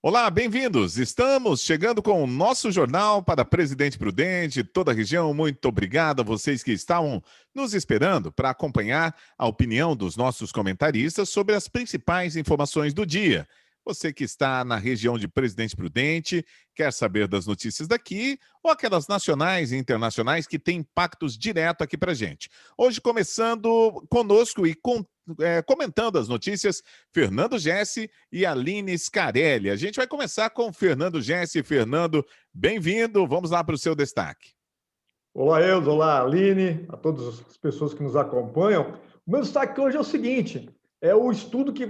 Olá, bem-vindos! Estamos chegando com o nosso jornal para Presidente Prudente, toda a região. Muito obrigado a vocês que estavam nos esperando para acompanhar a opinião dos nossos comentaristas sobre as principais informações do dia. Você que está na região de Presidente Prudente, quer saber das notícias daqui ou aquelas nacionais e internacionais que têm impactos direto aqui para gente. Hoje, começando conosco e comentando as notícias, Fernando Gessi e Aline Scarelli. A gente vai começar com Fernando Gessi. Fernando, bem-vindo. Vamos lá para o seu destaque. Olá, Eudes. Olá, Aline, a todas as pessoas que nos acompanham. O meu destaque hoje é o seguinte: é o estudo que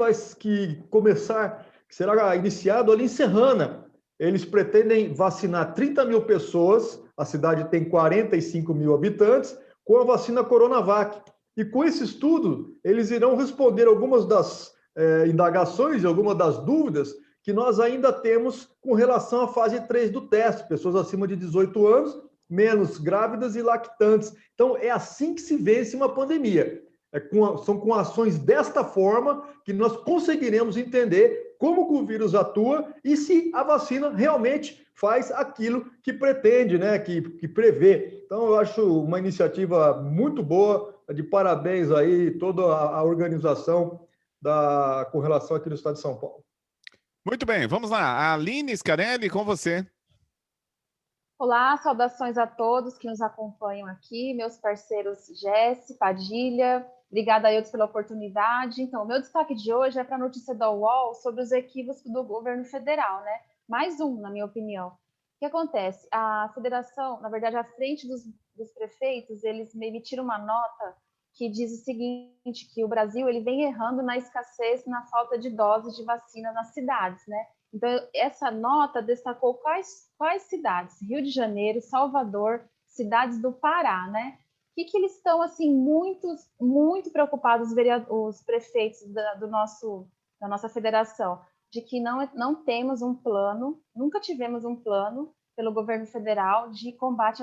será iniciado ali em Serrana. Eles pretendem vacinar 30 mil pessoas, a cidade tem 45 mil habitantes, com a vacina Coronavac. E com esse estudo, eles irão responder algumas das indagações e algumas das dúvidas que nós ainda temos com relação à fase 3 do teste, pessoas acima de 18 anos, menos grávidas e lactantes. Então, é assim que se vence uma pandemia. São com ações desta forma que nós conseguiremos entender como que o vírus atua e se a vacina realmente faz aquilo que pretende, né, que prevê. Então, eu acho uma iniciativa muito boa, de parabéns aí toda a organização com relação aqui no estado de São Paulo. Muito bem, vamos lá. Aline Scarelli, com você. Olá, saudações a todos que nos acompanham aqui, meus parceiros Gessi, Padilha, obrigada a eles pela oportunidade. Então, meu destaque de hoje é para a notícia da UOL sobre os equívocos do governo federal, né? Mais um, na minha opinião. O que acontece? A federação, na verdade, à frente dos prefeitos, eles emitiram uma nota que diz o seguinte, que o Brasil ele vem errando na escassez, na falta de doses de vacina nas cidades, né? Então, essa nota destacou quais cidades? Rio de Janeiro, Salvador, cidades do Pará, né? O que eles estão, assim, muito preocupados, os prefeitos da nossa federação, de que não temos um plano, nunca tivemos um plano pelo governo federal de combate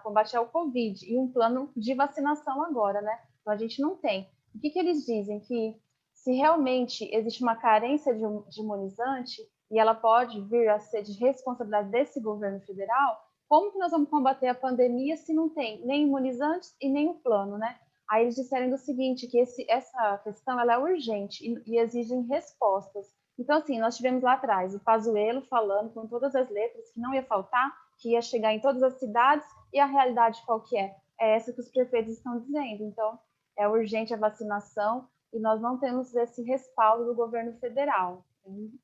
combate ao Covid, e um plano de vacinação agora, né? Então, a gente não tem. O que eles dizem? Que se realmente existe uma carência de imunizante, e ela pode vir a ser de responsabilidade desse governo federal, como que nós vamos combater a pandemia se não tem nem imunizantes e nem o plano, né? Aí eles disseram o seguinte, que essa questão ela é urgente e exige respostas. Então, assim, nós tivemos lá atrás o Pazuello falando com todas as letras que não ia faltar, que ia chegar em todas as cidades, e a realidade qual que é? É essa que os prefeitos estão dizendo. Então, é urgente a vacinação, e nós não temos esse respaldo do governo federal.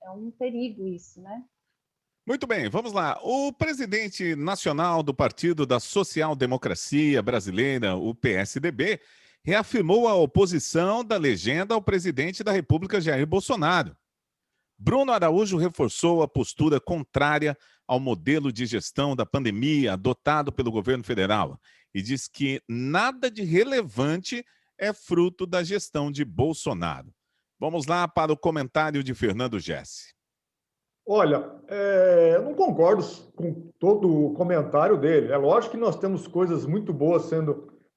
É um perigo isso, né? Muito bem, vamos lá. O presidente nacional do Partido da Social Democracia Brasileira, o PSDB, reafirmou a oposição da legenda ao presidente da República, Jair Bolsonaro. Bruno Araújo reforçou a postura contrária ao modelo de gestão da pandemia adotado pelo governo federal e diz que nada de relevante é fruto da gestão de Bolsonaro. Vamos lá para o comentário de Fernando Gessi. Olha, eu não concordo com todo o comentário dele. É lógico que nós temos coisas muito boas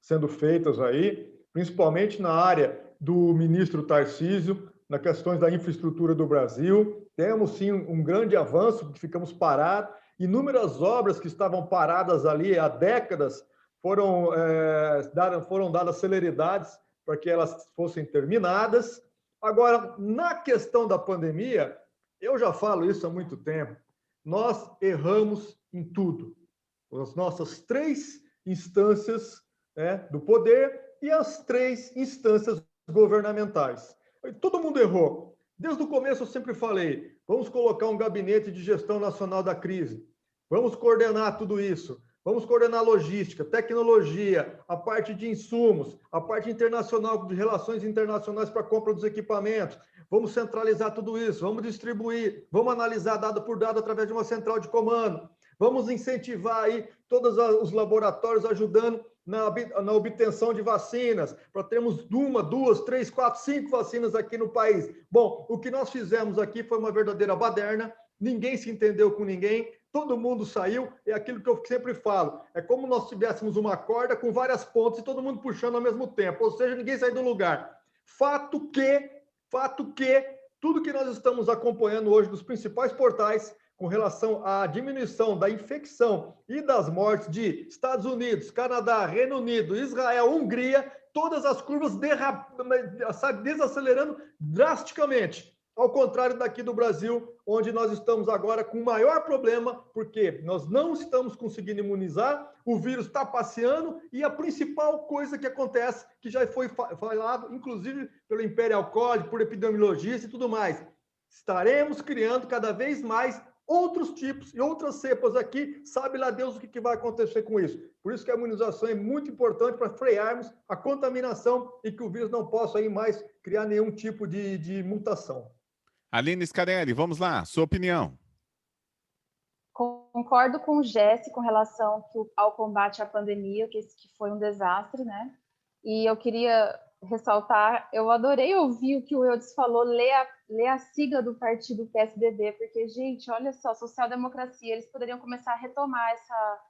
sendo feitas aí, principalmente na área do ministro Tarcísio, nas questões da infraestrutura do Brasil. Temos, sim, um grande avanço, porque ficamos parados. Inúmeras obras que estavam paradas ali há décadas foram dadas celeridades para que elas fossem terminadas. Agora, na questão da pandemia, eu já falo isso há muito tempo. Nós erramos em tudo. As nossas três instâncias, né, do poder e as três instâncias governamentais. Todo mundo errou. Desde o começo eu sempre falei, vamos colocar um gabinete de gestão nacional da crise. Vamos coordenar tudo isso. Vamos coordenar logística, tecnologia, a parte de insumos, a parte internacional, de relações internacionais para a compra dos equipamentos. Vamos centralizar tudo isso, vamos distribuir, vamos analisar dado por dado através de uma central de comando. Vamos incentivar aí todos os laboratórios ajudando na obtenção de vacinas, para termos uma, duas, três, quatro, cinco vacinas aqui no país. Bom, o que nós fizemos aqui foi uma verdadeira baderna, ninguém se entendeu com ninguém, todo mundo saiu, é aquilo que eu sempre falo, é como nós tivéssemos uma corda com várias pontas e todo mundo puxando ao mesmo tempo, ou seja, ninguém sai do lugar. Fato que tudo que nós estamos acompanhando hoje dos principais portais com relação à diminuição da infecção e das mortes de Estados Unidos, Canadá, Reino Unido, Israel, Hungria, todas as curvas desacelerando drasticamente. Ao contrário daqui do Brasil, onde nós estamos agora com o maior problema, porque nós não estamos conseguindo imunizar, o vírus está passeando e a principal coisa que acontece, que já foi falado, inclusive pelo Imperial College, por epidemiologistas e tudo mais, estaremos criando cada vez mais outros tipos e outras cepas aqui, sabe lá Deus o que vai acontecer com isso. Por isso que a imunização é muito importante para frearmos a contaminação e que o vírus não possa aí mais criar nenhum tipo de mutação. Aline Scarelli, vamos lá, sua opinião. Concordo com o Jesse com relação ao combate à pandemia, que foi um desastre, né? E eu queria ressaltar, eu adorei ouvir o que o Eudes falou, ler a sigla do partido PSDB, porque, gente, olha só, social-democracia, eles poderiam começar a retomar essa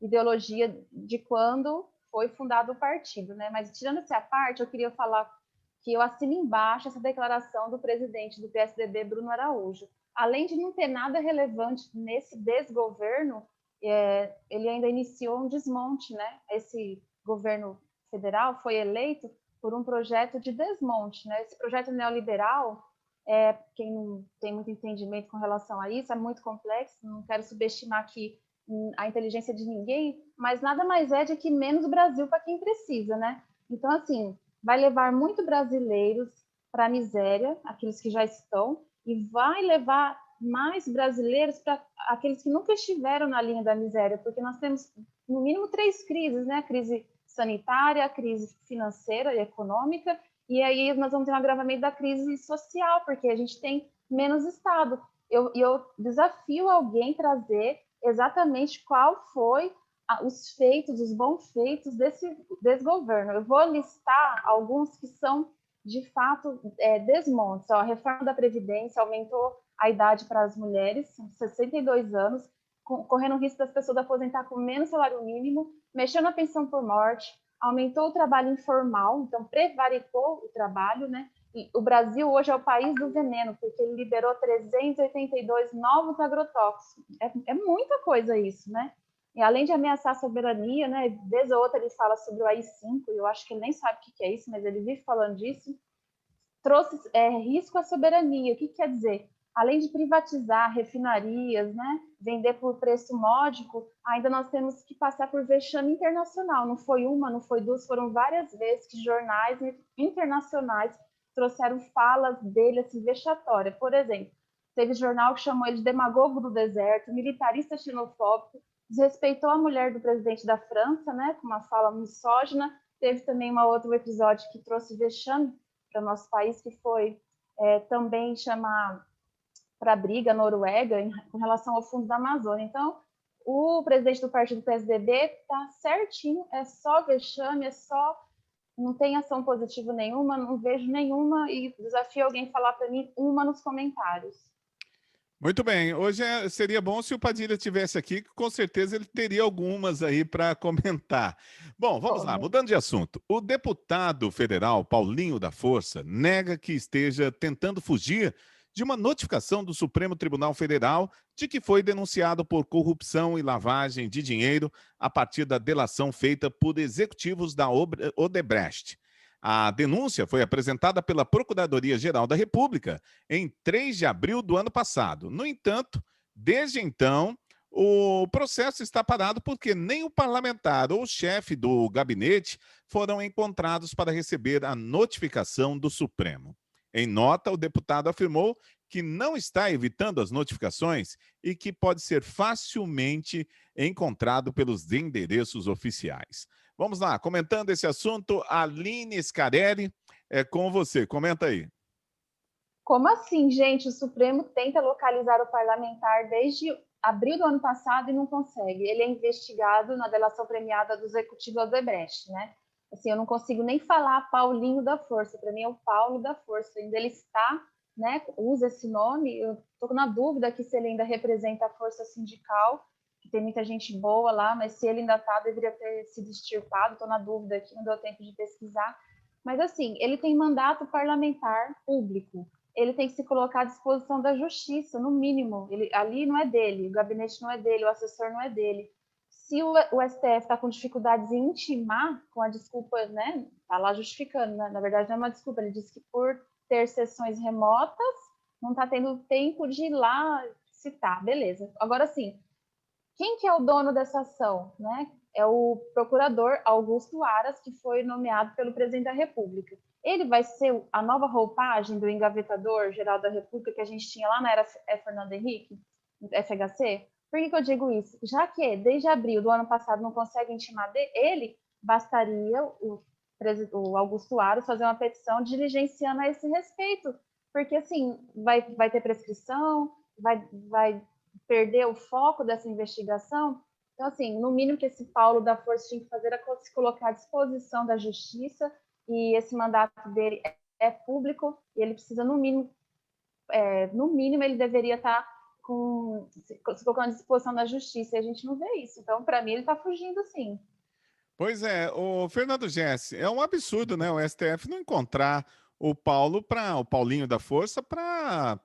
ideologia de quando foi fundado o partido, né? Mas, tirando essa parte, eu queria falar que eu assino embaixo essa declaração do presidente do PSDB, Bruno Araújo. Além de não ter nada relevante nesse desgoverno, ele ainda iniciou um desmonte, né? Esse governo federal foi eleito por um projeto de desmonte, né? Esse projeto neoliberal, quem não tem muito entendimento com relação a isso, é muito complexo, não quero subestimar aqui a inteligência de ninguém, mas nada mais é de que menos Brasil para quem precisa, né? Então, assim, vai levar muito brasileiros para a miséria, aqueles que já estão, e vai levar mais brasileiros para aqueles que nunca estiveram na linha da miséria, porque nós temos, no mínimo, 3 crises, né? A crise sanitária, a crise financeira e econômica, e aí nós vamos ter um agravamento da crise social, porque a gente tem menos Estado. Eu desafio alguém a trazer exatamente qual foi os feitos, os bons feitos desse governo. Eu vou listar alguns que são, de fato, desmontes. A reforma da Previdência aumentou a idade para as mulheres, 62 anos, correndo o risco das pessoas aposentar com menos salário mínimo, mexeu na pensão por morte, aumentou o trabalho informal, então prevaricou o trabalho, né? E o Brasil hoje é o país do veneno, porque ele liberou 382 novos agrotóxicos. É muita coisa isso, né? E além de ameaçar a soberania, né? Vez ou outra ele fala sobre o AI-5, e eu acho que ele nem sabe o que é isso, mas ele vive falando disso. Trouxe risco à soberania. O que quer dizer? Além de privatizar refinarias, né? Vender por preço módico, ainda nós temos que passar por vexame internacional. Não foi uma, não foi duas, foram várias vezes que jornais internacionais trouxeram falas dele assim, vexatórias. Por exemplo, teve jornal que chamou ele de demagogo do deserto, militarista xenofóbico, desrespeitou a mulher do presidente da França, né, com uma fala misógina. Teve também um outro episódio que trouxe vexame para o nosso país, que foi também chamar para a briga a Noruega com relação ao fundo da Amazônia. Então, o presidente do partido PSDB está certinho, é só vexame, não tem ação positiva nenhuma, não vejo nenhuma, e desafio alguém a falar para mim uma nos comentários. Muito bem, hoje seria bom se o Padilha estivesse aqui, que com certeza ele teria algumas aí para comentar. Bom, vamos lá, mudando de assunto. O deputado federal Paulinho da Força nega que esteja tentando fugir de uma notificação do Supremo Tribunal Federal de que foi denunciado por corrupção e lavagem de dinheiro a partir da delação feita por executivos da Odebrecht. A denúncia foi apresentada pela Procuradoria-Geral da República em 3 de abril do ano passado. No entanto, desde então, o processo está parado porque nem o parlamentar ou o chefe do gabinete foram encontrados para receber a notificação do Supremo. Em nota, o deputado afirmou que não está evitando as notificações e que pode ser facilmente encontrado pelos endereços oficiais. Vamos lá, comentando esse assunto, Aline Scarelli, é com você. Comenta aí. Como assim, gente? O Supremo tenta localizar o parlamentar desde abril do ano passado e não consegue. Ele é investigado na delação premiada do executivo Odebrecht, né? Assim, eu não consigo nem falar Paulinho da Força, para mim é o Paulo da Força. Ainda ele está, né, usa esse nome, eu estou na dúvida aqui se ele ainda representa a força sindical, que tem muita gente boa lá, mas se ele ainda está, deveria ter sido extirpado, estou na dúvida aqui, não deu tempo de pesquisar. Mas assim, ele tem mandato parlamentar público, ele tem que se colocar à disposição da justiça, no mínimo. Ali não é dele, o gabinete não é dele, o assessor não é dele. Se o STF está com dificuldades em intimar, com a desculpa, né? Está lá justificando, né? Na verdade não é uma desculpa, ele disse que por ter sessões remotas, não está tendo tempo de ir lá citar, beleza. Agora sim, quem que é o dono dessa ação, né? É o procurador Augusto Aras, que foi nomeado pelo presidente da República. Ele vai ser a nova roupagem do engavetador geral da República que a gente tinha lá na era Fernando Henrique, FHC? Por que eu digo isso? Já que desde abril do ano passado não consegue intimar ele, bastaria o Augusto Aras fazer uma petição diligenciando a esse respeito, porque assim vai ter prescrição, vai perder o foco dessa investigação. Então, assim, no mínimo que esse Paulo da Força tinha que fazer era se colocar à disposição da justiça, e esse mandato dele é público, e ele precisa, no mínimo, ele deveria estar se colocando à disposição da justiça, e a gente não vê isso. Então, para mim, ele está fugindo, sim. Pois é, o Fernando Jesse, é um absurdo, né? O STF não encontrar o Paulinho da Força para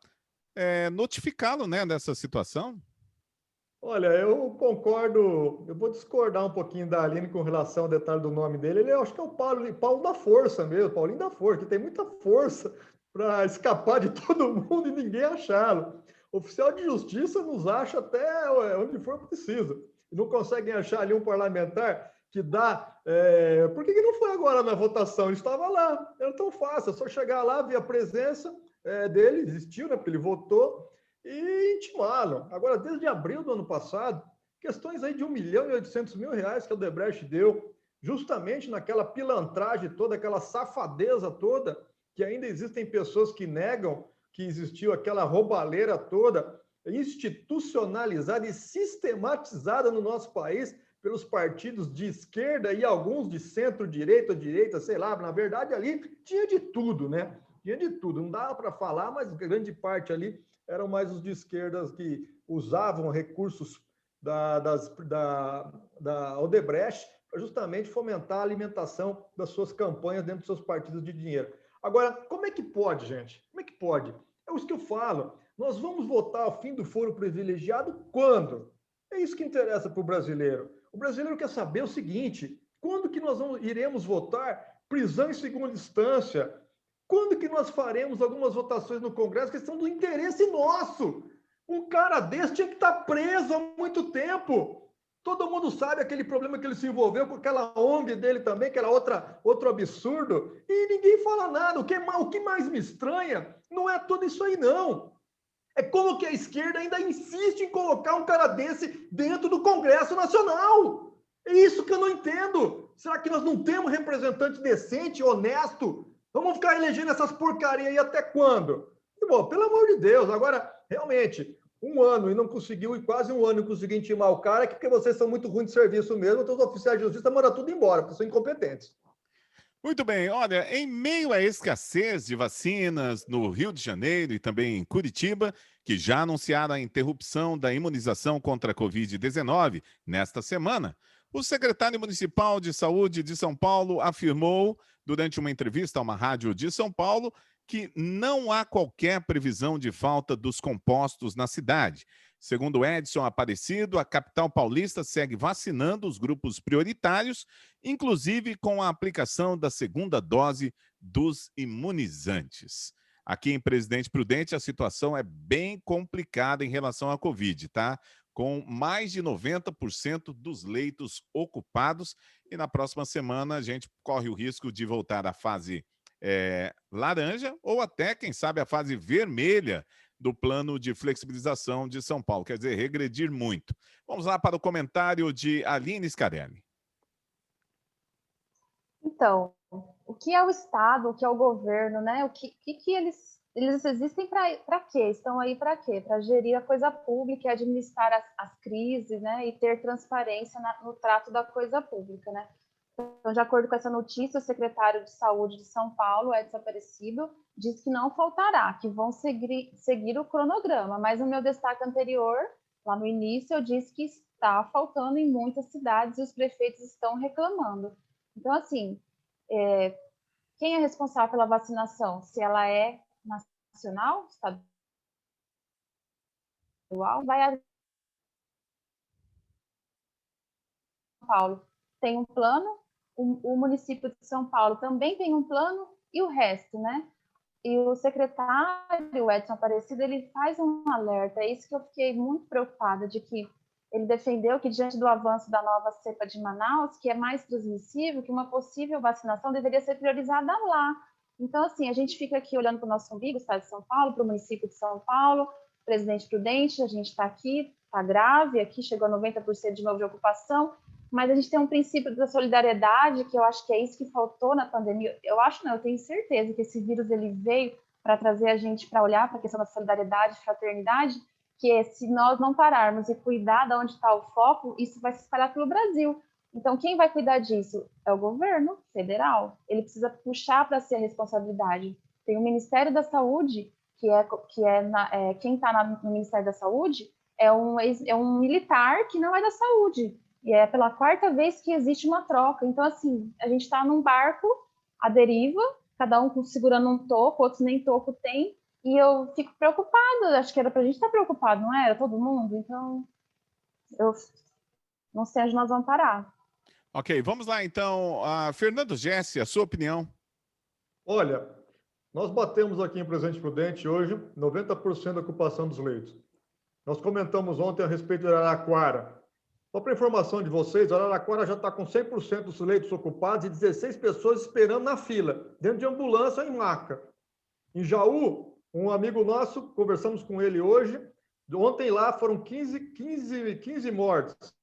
notificá-lo, né, dessa situação. Olha, eu concordo, eu vou discordar um pouquinho da Aline com relação ao detalhe do nome dele. Eu acho que é o Paulo da Força mesmo, Paulinho da Força, que tem muita força para escapar de todo mundo e ninguém achá-lo. Oficial de justiça nos acha até onde for preciso. E não conseguem achar ali um parlamentar que dá. Por que não foi agora na votação? Ele estava lá, era tão fácil, é só chegar lá, ver a presença dele, existiu, né? Porque ele votou, e intimá-lo. Agora, desde abril do ano passado, questões aí de R$ 1.800.000 que a Odebrecht deu, justamente naquela pilantragem toda, aquela safadeza toda, que ainda existem pessoas que negam que existiu aquela roubalheira toda, institucionalizada e sistematizada no nosso país pelos partidos de esquerda e alguns de centro-direita, sei lá, na verdade ali tinha de tudo, né? Tinha de tudo, não dava para falar, mas grande parte ali eram mais os de esquerdas que usavam recursos da Odebrecht para justamente fomentar a alimentação das suas campanhas dentro dos seus partidos de dinheiro. Agora, como é que pode, gente? Como é que pode? É isso que eu falo. Nós vamos votar ao fim do foro privilegiado quando? É isso que interessa para o brasileiro. O brasileiro quer saber o seguinte: quando que nós iremos votar prisão em segunda instância? Quando que nós faremos algumas votações no Congresso que são do interesse nosso? Um cara desse tinha que estar preso há muito tempo. Todo mundo sabe aquele problema que ele se envolveu com aquela ONG dele também, que era outro absurdo, e ninguém fala nada. O que mais me estranha não é tudo isso aí, não. É como que a esquerda ainda insiste em colocar um cara desse dentro do Congresso Nacional. É isso que eu não entendo. Será que nós não temos representante decente, honesto? Vamos ficar elegendo essas porcarias aí até quando? E, bom, pelo amor de Deus, agora, realmente, um ano e não conseguiu, e quase um ano e conseguiu intimar o cara, é porque vocês são muito ruins de serviço mesmo, então os oficiais de justiça mandam tudo embora, porque são incompetentes. Muito bem, olha, em meio à escassez de vacinas no Rio de Janeiro e também em Curitiba, que já anunciaram a interrupção da imunização contra a Covid-19 nesta semana, o secretário municipal de saúde de São Paulo afirmou, durante uma entrevista a uma rádio de São Paulo, que não há qualquer previsão de falta dos compostos na cidade. Segundo Edson Aparecido, a capital paulista segue vacinando os grupos prioritários, inclusive com a aplicação da segunda dose dos imunizantes. Aqui em Presidente Prudente, a situação é bem complicada em relação à Covid, tá? Com mais de 90% dos leitos ocupados, e na próxima semana a gente corre o risco de voltar à fase laranja ou até, quem sabe, a fase vermelha do plano de flexibilização de São Paulo, quer dizer, regredir muito. Vamos lá para o comentário de Aline Scarelli. Então, o que é o Estado, o que é o governo, né? O que eles existem para quê? Estão aí para quê? Para gerir a coisa pública e administrar as crises, né? E ter transparência no trato da coisa pública, né? Então, de acordo com essa notícia, o secretário de Saúde de São Paulo, Edson Aparecido, diz que não faltará, que vão seguir o cronograma. Mas no meu destaque anterior, lá no início, eu disse que está faltando em muitas cidades e os prefeitos estão reclamando. Então, assim, quem é responsável pela vacinação? Se ela é nacional, estadual, vai a São Paulo tem um plano, o município de São Paulo também tem um plano, e o resto, né? E o secretário, o Edson Aparecido, ele faz um alerta, é isso que eu fiquei muito preocupada, de que ele defendeu que, diante do avanço da nova cepa de Manaus, que é mais transmissível, que uma possível vacinação deveria ser priorizada lá. Então, assim, a gente fica aqui olhando para o nosso umbigo, o estado de São Paulo, para o município de São Paulo, Presidente Prudente, a gente está aqui, está grave, aqui chegou a 90% de novo de ocupação, mas a gente tem um princípio da solidariedade, que eu acho que é isso que faltou na pandemia. Eu acho não, eu tenho certeza que esse vírus ele veio para trazer a gente para olhar para a questão da solidariedade, fraternidade, que é, se nós não pararmos e cuidar de onde está o foco, isso vai se espalhar pelo Brasil. Então, quem vai cuidar disso? É o governo federal. Ele precisa puxar para si a responsabilidade. Tem o Ministério da Saúde, quem está no Ministério da Saúde é um militar que não é da saúde. E é pela quarta vez que existe uma troca. Então, assim, a gente está num barco à deriva, cada um segurando um toco, outros nem toco tem, e eu fico preocupada. Acho que era para a gente estar preocupado, não era? Todo mundo? Então, eu não sei onde nós vamos parar. Ok, vamos lá então. Fernando Gessi, a sua opinião. Olha, nós batemos aqui em Presidente Prudente hoje 90% da ocupação dos leitos. Nós comentamos ontem a respeito de Araraquara. Só para informação de vocês, Araraquara já está com 100% dos leitos ocupados e 16 pessoas esperando na fila, dentro de ambulância em maca. Em Jaú, um amigo nosso, conversamos com ele hoje, ontem lá foram 15 mortes.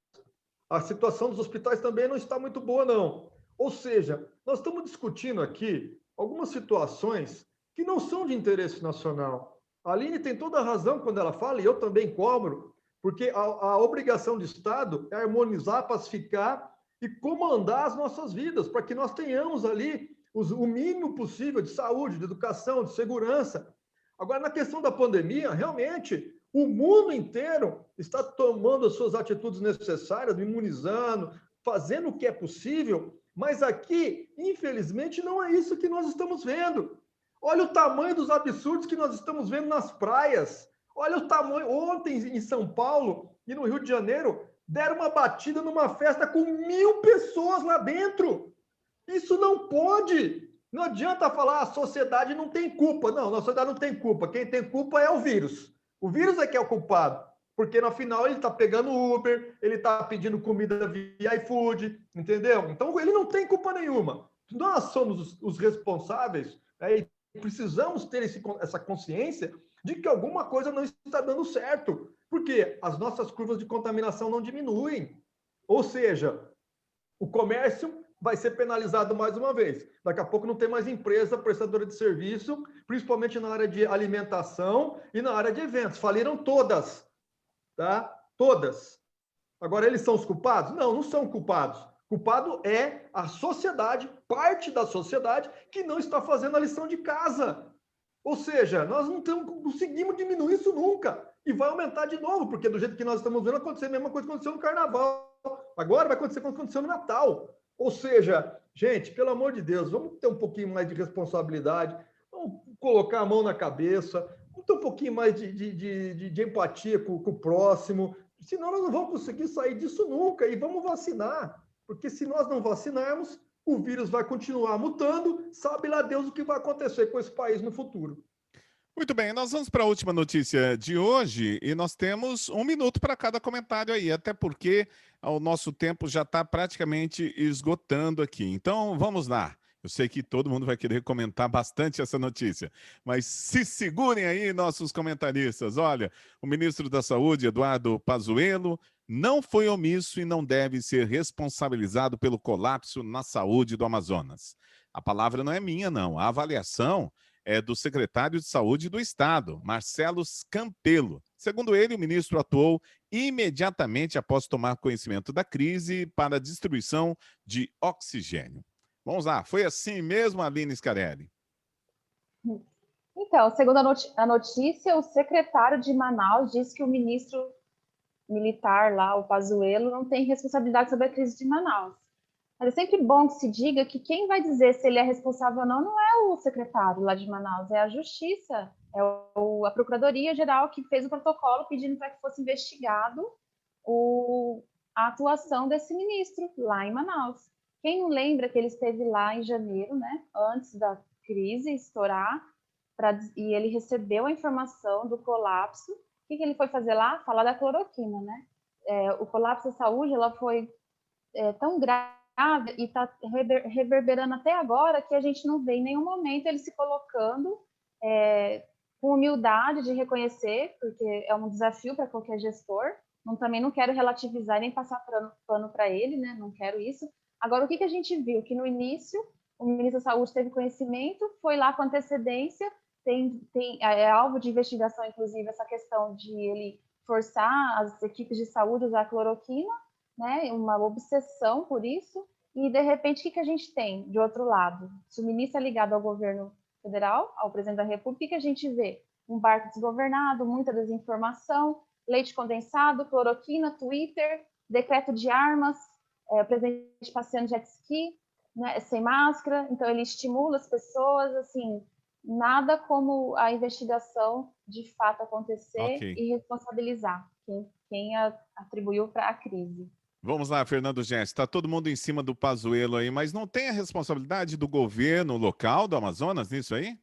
A situação dos hospitais também não está muito boa, não. Ou seja, nós estamos discutindo aqui algumas situações que não são de interesse nacional. A Aline tem toda a razão quando ela fala, e eu também cobro, porque a obrigação do Estado é harmonizar, pacificar e comandar as nossas vidas, para que nós tenhamos ali o mínimo possível de saúde, de educação, de segurança. Agora, na questão da pandemia, realmente, o mundo inteiro está tomando as suas atitudes necessárias, imunizando, fazendo o que é possível, mas aqui, infelizmente, não é isso que nós estamos vendo. Olha o tamanho dos absurdos que nós estamos vendo nas praias. Olha o tamanho. Ontem, em São Paulo e no Rio de Janeiro, deram uma batida numa festa com 1.000 pessoas lá dentro. Isso não pode. Não adianta falar a sociedade não tem culpa. Não, a sociedade não tem culpa. Quem tem culpa é o vírus. O vírus é que é o culpado. Porque, no final, ele está pegando Uber, ele está pedindo comida via iFood, entendeu? Então, ele não tem culpa nenhuma. Nós somos os responsáveis, né, e precisamos ter essa consciência de que alguma coisa não está dando certo, porque as nossas curvas de contaminação não diminuem. Ou seja, o comércio vai ser penalizado mais uma vez. Daqui a pouco não tem mais empresa prestadora de serviço, principalmente na área de alimentação e na área de eventos. Faliram todas, tá? Todas. Agora, eles são os culpados? Não, não são culpados. Culpado é a sociedade, parte da sociedade, que não está fazendo a lição de casa. Ou seja, nós não conseguimos diminuir isso nunca. E vai aumentar de novo, porque do jeito que nós estamos vendo, acontecer a mesma coisa que aconteceu no Carnaval. Agora vai acontecer o que aconteceu no Natal. Ou seja, gente, pelo amor de Deus, vamos ter um pouquinho mais de responsabilidade, vamos colocar a mão na cabeça, vamos ter um pouquinho mais de empatia com o próximo, senão nós não vamos conseguir sair disso nunca, e vamos vacinar. Porque se nós não vacinarmos, o vírus vai continuar mutando, sabe lá Deus o que vai acontecer com esse país no futuro. Muito bem, nós vamos para a última notícia de hoje e nós temos 1 minuto para cada comentário aí, até porque o nosso tempo já está praticamente esgotando aqui. Então, vamos lá. Eu sei que todo mundo vai querer comentar bastante essa notícia, mas se segurem aí, nossos comentaristas. Olha, o ministro da Saúde, Eduardo Pazuello, não foi omisso e não deve ser responsabilizado pelo colapso na saúde do Amazonas. A palavra não é minha, não. A avaliação é do secretário de Saúde do Estado, Marcelo Campelo. Segundo ele, o ministro atuou imediatamente após tomar conhecimento da crise para a distribuição de oxigênio. Vamos lá, foi assim mesmo, Aline Scarelli? Então, segundo a notícia, o secretário de Manaus disse que o ministro militar lá, o Pazuello, não tem responsabilidade sobre a crise de Manaus. Mas é sempre bom que se diga que quem vai dizer se ele é responsável ou não, não é o secretário lá de Manaus, é a Justiça, é a Procuradoria-Geral que fez o protocolo pedindo para que fosse investigado a atuação desse ministro lá em Manaus. Quem não lembra que ele esteve lá em janeiro, né, antes da crise estourar, e ele recebeu a informação do colapso. O que ele foi fazer lá? Falar da cloroquina, né? O colapso da saúde, ela foi tão grave e está reverberando até agora que a gente não vê em nenhum momento ele se colocando com humildade de reconhecer, porque é um desafio para qualquer gestor. Também não quero relativizar nem passar pano para ele, né? Não quero isso. Agora, o que a gente viu? Que no início o ministro da Saúde teve conhecimento, foi lá com antecedência, é alvo de investigação, inclusive, essa questão de ele forçar as equipes de saúde a usar cloroquina, né? Uma obsessão por isso. E, de repente, o que a gente tem de outro lado? Se o ministro é ligado ao governo federal, ao presidente da República, o que a gente vê? Um barco desgovernado, muita desinformação, leite condensado, cloroquina, Twitter, decreto de armas, o presidente passeando jet ski, né, sem máscara. Então, ele estimula as pessoas, assim, nada como a investigação de fato acontecer e responsabilizar quem atribuiu para a crise. Vamos lá, Fernando Jesse, está todo mundo em cima do Pazuello aí, mas não tem a responsabilidade do governo local do Amazonas nisso aí?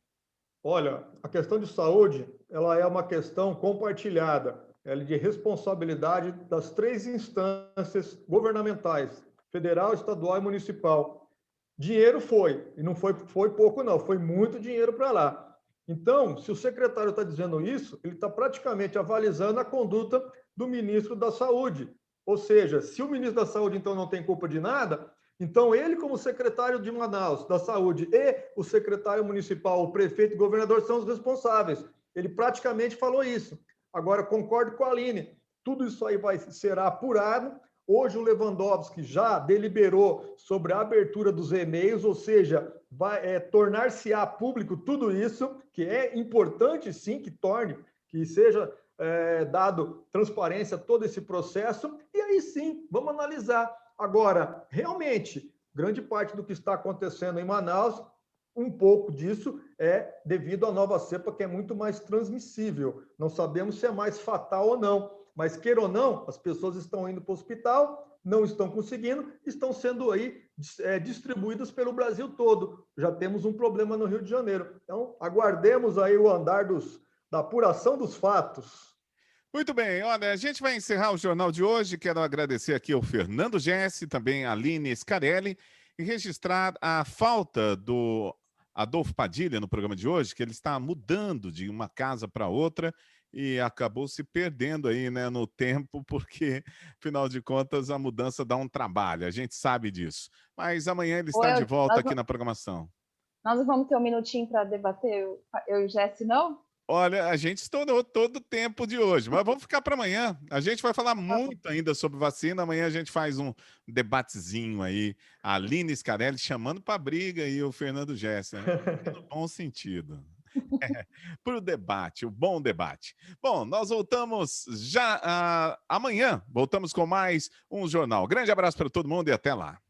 Olha, a questão de saúde, ela é uma questão compartilhada, ela é de responsabilidade das 3 instâncias governamentais, federal, estadual e municipal. Dinheiro foi, e não foi pouco não, foi muito dinheiro para lá. Então, se o secretário está dizendo isso, ele está praticamente avalizando a conduta do ministro da Saúde. Ou seja, se o ministro da Saúde, então, não tem culpa de nada, então ele, como secretário de Manaus, da Saúde, e o secretário municipal, o prefeito e o governador são os responsáveis. Ele praticamente falou isso. Agora, concordo com a Aline, tudo isso aí será apurado. Hoje o Lewandowski já deliberou sobre a abertura dos e-mails, ou seja, vai tornar-se-á público tudo isso, que é importante sim que seja dado transparência a todo esse processo, e aí sim, vamos analisar. Agora, realmente, grande parte do que está acontecendo em Manaus, um pouco disso é devido à nova cepa, que é muito mais transmissível. Não sabemos se é mais fatal ou não, mas queira ou não, as pessoas estão indo para o hospital, não estão conseguindo, estão sendo aí distribuídas pelo Brasil todo. Já temos um problema no Rio de Janeiro. Então, aguardemos aí o andar da apuração dos fatos. Muito bem, olha, a gente vai encerrar o jornal de hoje. Quero agradecer aqui ao Fernando Jesse, também a Aline Scarelli, e registrar a falta do Adolfo Padilha no programa de hoje, que ele está mudando de uma casa para outra e acabou se perdendo aí, né, no tempo, porque, afinal de contas, a mudança dá um trabalho, a gente sabe disso. Mas amanhã ele está de volta aqui na programação. Nós vamos ter um minutinho para debater, eu e o Jesse, não? Olha, a gente estourou todo o tempo de hoje, mas vamos ficar para amanhã. A gente vai falar muito ainda sobre vacina. Amanhã a gente faz um debatezinho aí. A Aline Scarelli chamando para a briga e o Fernando Jesse, né? No bom sentido. Para o debate, o bom debate. Bom, nós voltamos já amanhã. Voltamos com mais um jornal. Grande abraço para todo mundo e até lá.